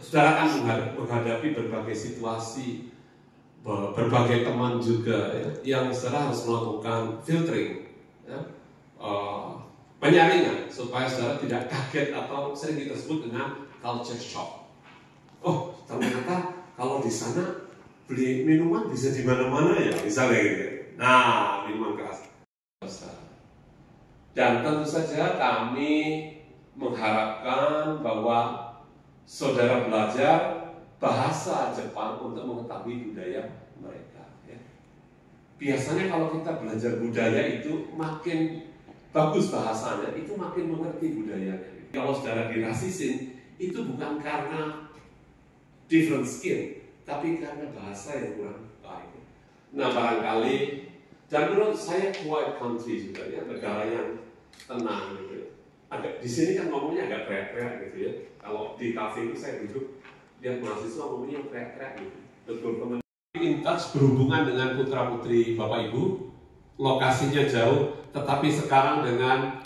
saudara kan menghadapi berbagai situasi, berbagai teman juga ya, yang saudara harus melakukan filtering, ya, penyaringan supaya saudara tidak kaget atau sering kita sebut dengan culture shock. Oh, ternyata kalau di sana beli minuman bisa di mana-mana ya, misalnya gitu. Nah, minuman keras. Dan tentu saja kami mengharapkan bahwa saudara belajar bahasa Jepang untuk mengetahui budaya mereka. Ya. Biasanya kalau kita belajar budaya itu makin bagus bahasanya, itu makin mengerti budayanya. Kalau saudara dirasisin, itu bukan karena different skill, tapi karena bahasa yang kurang baik. Nah barangkali, dan menurut saya quiet country juga ya, negara yang tenang gitu. Di sini kan ngomongnya agak teriak-teriak gitu ya. Kalau di kafe itu saya duduk, lihat mahasiswa ngomongnya teriak-teriak gitu. Betul-betul in touch berhubungan dengan putra-putri Bapak Ibu, lokasinya jauh, tetapi sekarang dengan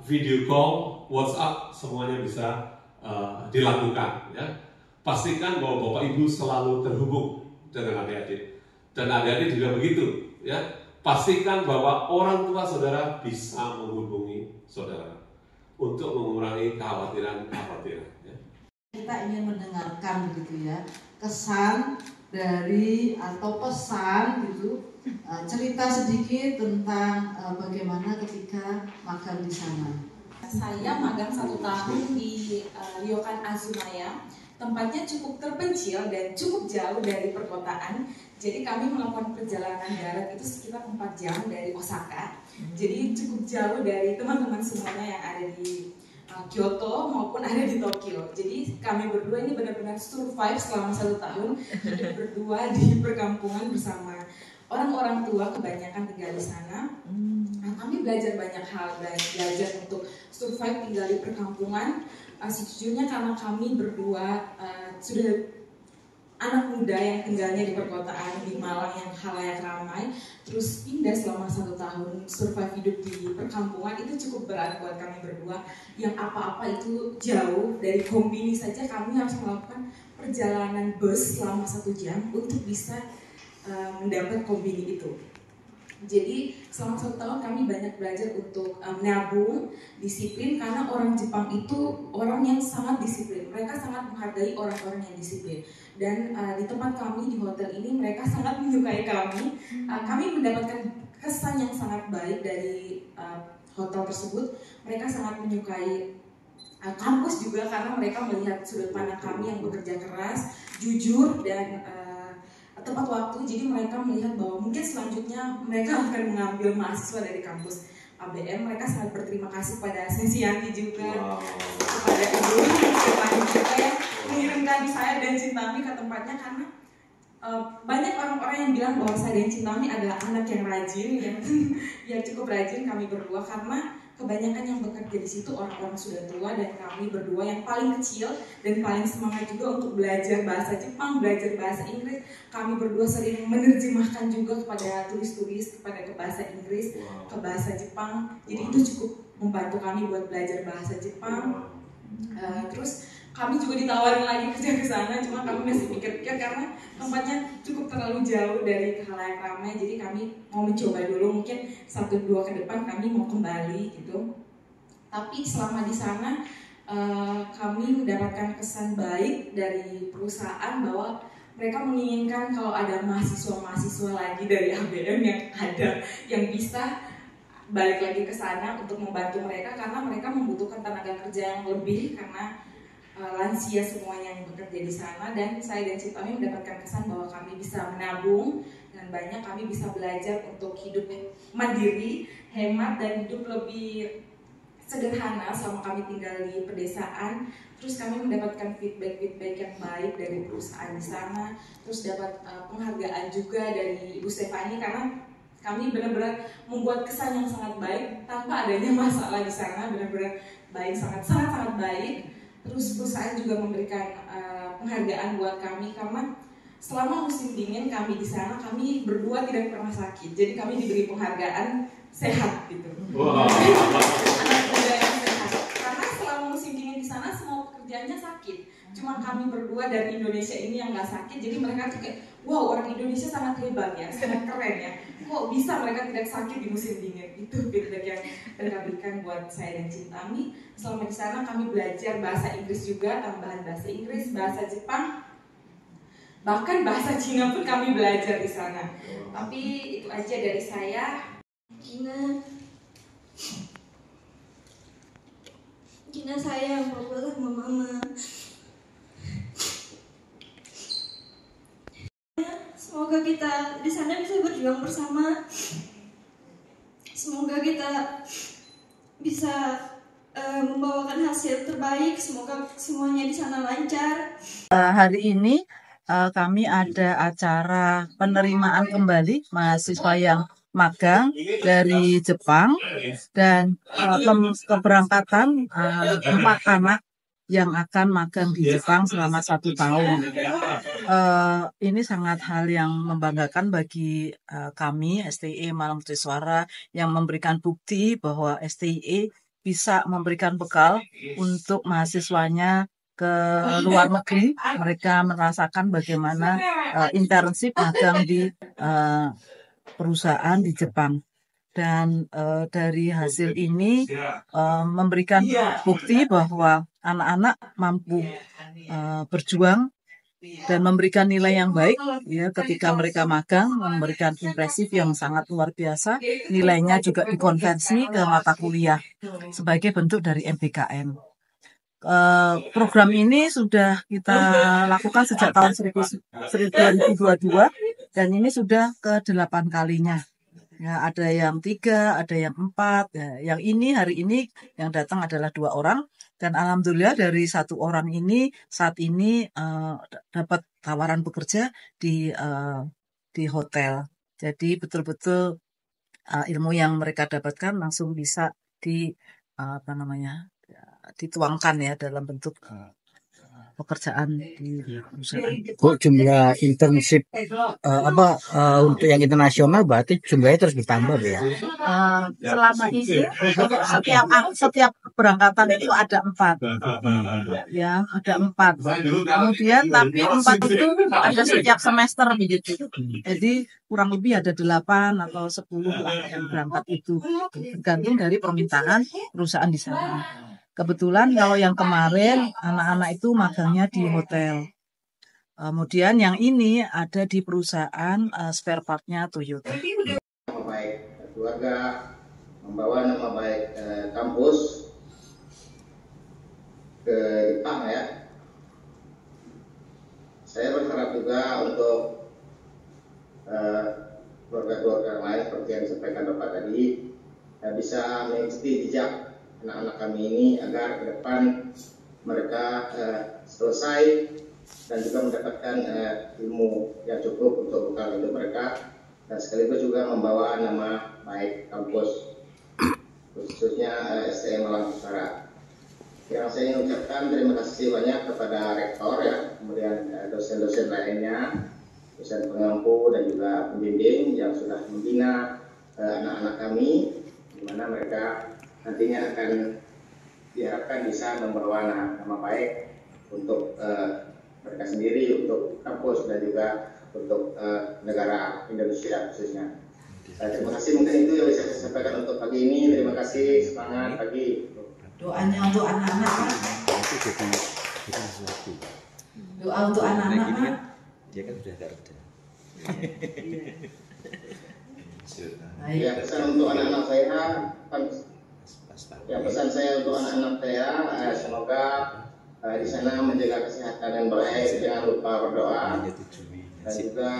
video call, WhatsApp semuanya bisa dilakukan. Ya. Pastikan bahwa Bapak Ibu selalu terhubung dengan adik-adik, dan adik-adik juga begitu. Ya. Pastikan bahwa orang tua saudara bisa menghubungi saudara untuk mengurangi kekhawatiran-kekhawatiran. Ya. Kita ingin mendengarkan begitu ya, kesan dari atau pesan gitu, cerita sedikit tentang bagaimana ketika magang di sana. Saya magang 1 tahun di Ryokan Azumaya. Tempatnya cukup terpencil dan cukup jauh dari perkotaan. Jadi kami melakukan perjalanan darat itu sekitar 4 jam dari Osaka. Jadi cukup jauh dari teman-teman semuanya yang ada di Kyoto maupun ada di Tokyo. Jadi kami berdua ini benar-benar survive selama 1 tahun, hidup berdua di perkampungan bersama orang-orang tua, kebanyakan tinggal di sana. Kami belajar banyak hal, belajar untuk survive tinggal di perkampungan. Sejujurnya karena kami berdua sudah anak muda yang tinggalnya di perkotaan di Malang yang halayak ramai, terus pindah selama 1 tahun survive hidup di perkampungan, itu cukup berat buat kami berdua. Yang apa-apa itu jauh, dari Kombini saja kami harus melakukan perjalanan bus selama 1 jam untuk bisa mendapat Kombini itu. Jadi selama 1 tahun kami banyak belajar untuk menabung, disiplin, karena orang Jepang itu orang yang sangat disiplin. Mereka sangat menghargai orang-orang yang disiplin. Dan di tempat kami di hotel ini mereka sangat menyukai kami. Kami mendapatkan kesan yang sangat baik dari hotel tersebut. Mereka sangat menyukai kampus juga karena mereka melihat sudut pandang kami yang bekerja keras, jujur, dan tepat waktu. Jadi mereka melihat bahwa mungkin selanjutnya mereka akan mengambil mahasiswa dari kampus ABM. Mereka sangat berterima kasih pada Sensianti juga, kepada Ibu juga yang mengirimkan saya dan Cintami ke tempatnya, karena banyak orang-orang yang bilang bahwa saya dan Cintami adalah anak yang rajin, yang cukup rajin kami berdua, karena kebanyakan yang bekerja di situ orang-orang sudah tua, dan kami berdua yang paling kecil dan paling semangat juga untuk belajar bahasa Jepang, belajar bahasa Inggris. Kami berdua sering menerjemahkan juga kepada turis-turis kepada ke bahasa Inggris, ke bahasa Jepang. Jadi itu cukup membantu kami buat belajar bahasa Jepang. Terus kami juga ditawarin lagi kerja ke sana, cuma kami masih pikir-pikir karena tempatnya cukup terlalu jauh dari khalayak ramai. Jadi kami mau mencoba dulu, mungkin 1-2 ke depan kami mau kembali gitu. Tapi selama di sana kami mendapatkan kesan baik dari perusahaan bahwa mereka menginginkan kalau ada mahasiswa-mahasiswa lagi dari ABM yang ada, yang bisa balik lagi ke sana untuk membantu mereka, karena mereka membutuhkan tenaga kerja yang lebih karena lansia semuanya yang bekerja di sana. Dan saya dan Cintami mendapatkan kesan bahwa kami bisa menabung dengan banyak, kami bisa belajar untuk hidup mandiri, hemat, dan hidup lebih sederhana selama kami tinggal di pedesaan. Terus kami mendapatkan feedback yang baik dari perusahaan di sana, terus dapat penghargaan juga dari Ibu Stefani karena kami benar-benar membuat kesan yang sangat baik tanpa adanya masalah di sana, benar-benar baik, sangat baik. Terus perusahaan juga memberikan penghargaan buat kami karena selama musim dingin kami di sana, kami berdua tidak pernah sakit. Jadi kami diberi penghargaan sehat gitu. Wow. Anak muda yang sehat. Karena selama musim dingin di sana semua pekerjaannya sakit. Cuma kami berdua dari Indonesia ini yang nggak sakit, jadi mereka tuh kayak, wow, orang Indonesia sangat hebat ya, sangat keren ya. Kok bisa mereka tidak sakit di musim dingin? Itu feedback yang mereka berikan buat saya dan Cintami. Selama di sana kami belajar bahasa Inggris juga, tambahan bahasa Inggris, bahasa Jepang, bahkan bahasa Cina pun kami belajar di sana. Tapi itu aja dari saya. Gina sayang papa sama mama. Semoga kita di sana bisa berjuang bersama. Semoga kita bisa membawakan hasil terbaik. Semoga semuanya di sana lancar. Hari ini kami ada acara penerimaan kembali mahasiswa yang magang dari Jepang dan keberangkatan 4 anak yang akan magang di Jepang selama 1 tahun. Ini sangat hal yang membanggakan bagi kami STIE Malang Suara yang memberikan bukti bahwa STIE bisa memberikan bekal untuk mahasiswanya ke luar negeri. Mereka merasakan bagaimana internship magang di perusahaan di Jepang. Dan dari hasil ini memberikan bukti bahwa anak-anak mampu berjuang dan memberikan nilai yang baik ya ketika mereka magang, memberikan impresif yang sangat luar biasa. Nilainya juga dikonversi ke mata kuliah sebagai bentuk dari MBKM. Program ini sudah kita lakukan sejak tahun 2022 dan ini sudah ke-8 kalinya. Ya, ada yang 3, ada yang 4. Ya, yang ini hari ini yang datang adalah 2 orang dan alhamdulillah dari 1 orang ini saat ini dapat tawaran bekerja di hotel. Jadi betul-betul ilmu yang mereka dapatkan langsung bisa dituangkan ya dalam bentuk pekerjaan di perusahaan. Bu, jumlah internship untuk yang internasional berarti jumlahnya terus bertambah ya? Selama ini setiap keberangkatan itu ada 4, ya ada 4. Kemudian tapi 4 itu ada setiap semester begitu. Jadi kurang lebih ada 8 atau 10 yang berangkat itu tergantung dari permintaan perusahaan di sana. Kebetulan kalau yang kemarin anak-anak itu magangnya di hotel. Kemudian yang ini ada di perusahaan spare part-nya Toyota. Nama baik keluarga, membawa nama baik kampus ke Jepang ya. Saya berharap juga untuk keluarga-keluarga lain seperti yang disampaikan Bapak tadi bisa mengikuti jejak anak-anak kami ini agar ke depan mereka selesai dan juga mendapatkan ilmu yang cukup untuk bekal hidup mereka dan sekaligus juga membawa nama baik kampus khususnya STM Malang Utara. Yang saya ingin ucapkan terima kasih banyak kepada rektor ya, kemudian dosen-dosen lainnya, dosen pengampu dan juga pembimbing yang sudah membina anak-anak kami, di mana mereka nantinya akan diharapkan bisa membawa nama baik untuk mereka sendiri, untuk kampus dan juga untuk negara Indonesia khususnya. Terima kasih, mungkin itu yang bisa saya sampaikan untuk pagi ini. Terima kasih, semangat pagi. Doanya untuk anak-anak. Doa untuk anak-anak. Dia kan sudah kerja. Ya, pesan untuk anak-anak saya, pesan saya untuk anak-anak saya, semoga di sana menjaga kesehatan yang baik, jangan lupa berdoa dan juga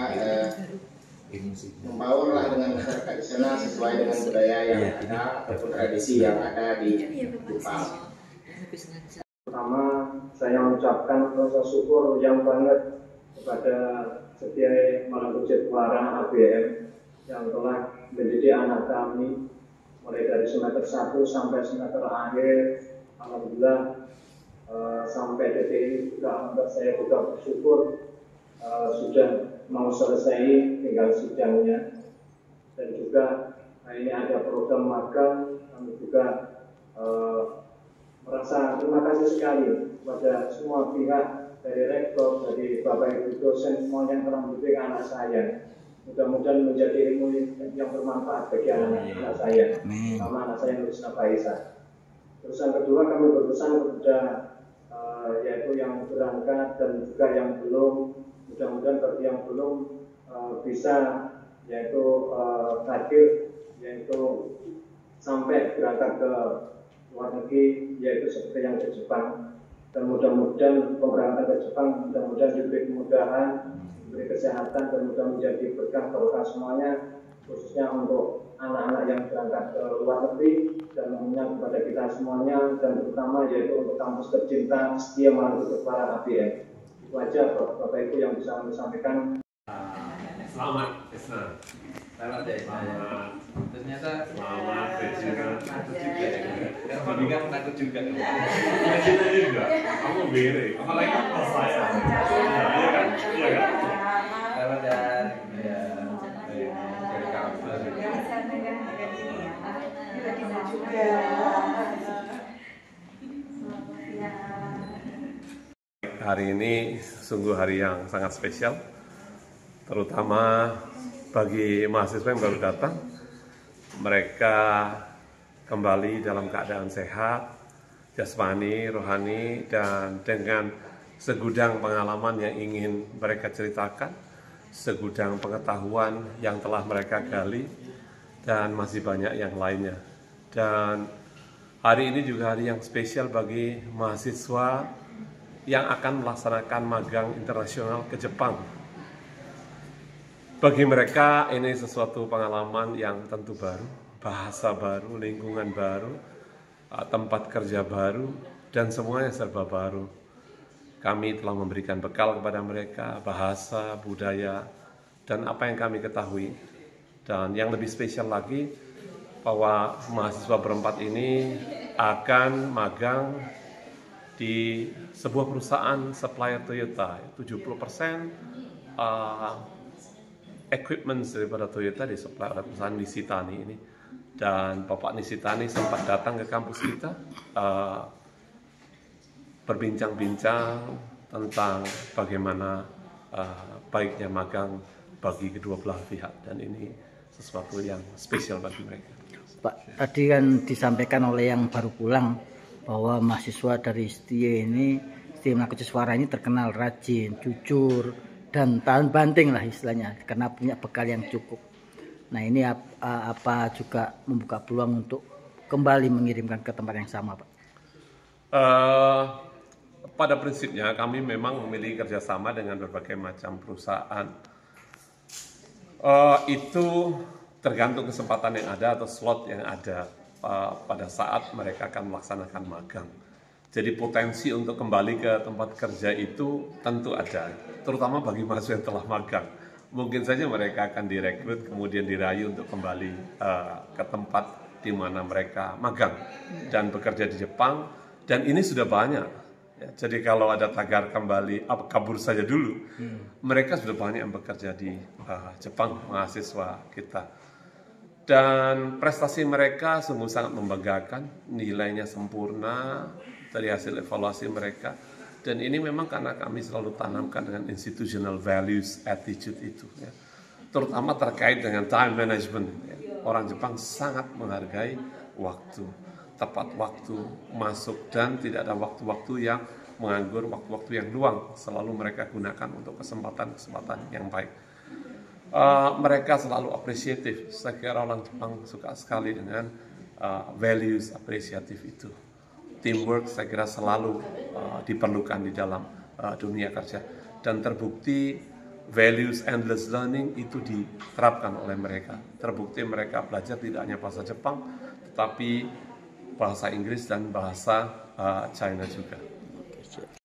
membaurlah dengan masyarakat di sana sesuai dengan budaya yang ada ataupun tradisi yang ada di Jepang. Pertama, saya mengucapkan rasa syukur yang banget kepada STIE Malang Suara ABM yang telah mendidik anak kami mulai dari semester 1 sampai semester akhir. Alhamdulillah sampai detik ini juga saya juga bersyukur sudah mau selesai tinggal sidangnya dan juga ini ada program magang. Kami juga merasa terima kasih sekali kepada semua pihak, dari rektor, dari Bapak Ibu dosen, semua yang telah membimbing anak saya. Mudah-mudahan menjadi ilmu yang bermanfaat bagi anak saya, sama anak saya Nurusna Faisa. Terus yang kedua, kami berpesan kepada yaitu yang berangkat dan juga yang belum, mudah-mudahan bagi yang belum bisa yaitu hadir, yaitu sampai berangkat ke luar negeri, yaitu seperti yang ke Jepang. Dan mudah-mudahan pemberangkatan ke Jepang mudah-mudahan diberi kemudahan, diberi kesehatan, dan mudah menjadi berkah barokah semuanya, khususnya untuk anak-anak yang berangkat ke luar negeri, dan umumnya kepada kita semuanya, dan terutama yaitu untuk kampus tercinta Setia Malangbut Utara ABM. Itu aja Bapak Ibu yang bisa kami sampaikan. Selamat, Isna. Selamat ya, Selamat. Ternyata Selamat, Regina. takut juga ya. Ya, bimbingan takut juga. Regina juga. Kamu bere. Apalagi pas saya. Iya kan? Iya kan? Selamat dan ya. Dari kampus. Hari ini sungguh hari yang sangat spesial, terutama bagi mahasiswa yang baru datang. Mereka kembali dalam keadaan sehat, jasmani, rohani, dan dengan segudang pengalaman yang ingin mereka ceritakan, segudang pengetahuan yang telah mereka gali, dan masih banyak yang lainnya. Dan hari ini juga hari yang spesial bagi mahasiswa yang akan melaksanakan magang internasional ke Jepang. Bagi mereka ini sesuatu pengalaman yang tentu baru, bahasa baru, lingkungan baru, tempat kerja baru, dan semuanya serba baru. Kami telah memberikan bekal kepada mereka, bahasa, budaya, dan apa yang kami ketahui. Dan yang lebih spesial lagi, bahwa mahasiswa berempat ini akan magang di sebuah perusahaan supplier Toyota. 70% equipment daripada Toyota disuplai oleh perusahaan Nishitani ini. Dan Bapak Nishitani sempat datang ke kampus kita, berbincang-bincang tentang bagaimana baiknya magang bagi kedua belah pihak, dan ini sesuatu yang spesial bagi mereka. Pak, tadi kan disampaikan oleh yang baru pulang bahwa mahasiswa dari Setia Malangbut Suara ini terkenal rajin, jujur, dan tahan banting lah istilahnya, karena punya bekal yang cukup. Nah, ini apa juga membuka peluang untuk kembali mengirimkan ke tempat yang sama, Pak? Pada prinsipnya kami memang memiliki kerjasama dengan berbagai macam perusahaan. Itu tergantung kesempatan yang ada atau slot yang ada pada saat mereka akan melaksanakan magang. Jadi potensi untuk kembali ke tempat kerja itu tentu ada, terutama bagi mahasiswa yang telah magang. Mungkin saja mereka akan direkrut kemudian dirayu untuk kembali ke tempat di mana mereka magang dan bekerja di Jepang, dan ini sudah banyak. Ya, jadi kalau ada tagar kembali kabur saja dulu, mereka sudah banyak yang bekerja di Jepang, mahasiswa kita. Dan prestasi mereka sungguh sangat membanggakan, nilainya sempurna dari hasil evaluasi mereka. Dan ini memang karena kami selalu tanamkan dengan institutional values, attitude itu, ya. Terutama terkait dengan time management. Ya. Orang Jepang sangat menghargai waktu, tepat waktu masuk, dan tidak ada waktu-waktu yang menganggur, waktu-waktu yang luang. Selalu mereka gunakan untuk kesempatan-kesempatan yang baik. Mereka selalu apresiatif. Saya kira orang Jepang suka sekali dengan values apresiatif itu. Teamwork saya kira selalu diperlukan di dalam dunia kerja, dan terbukti values endless learning itu diterapkan oleh mereka. Terbukti mereka belajar tidak hanya bahasa Jepang, tetapi bahasa Inggris dan bahasa China juga.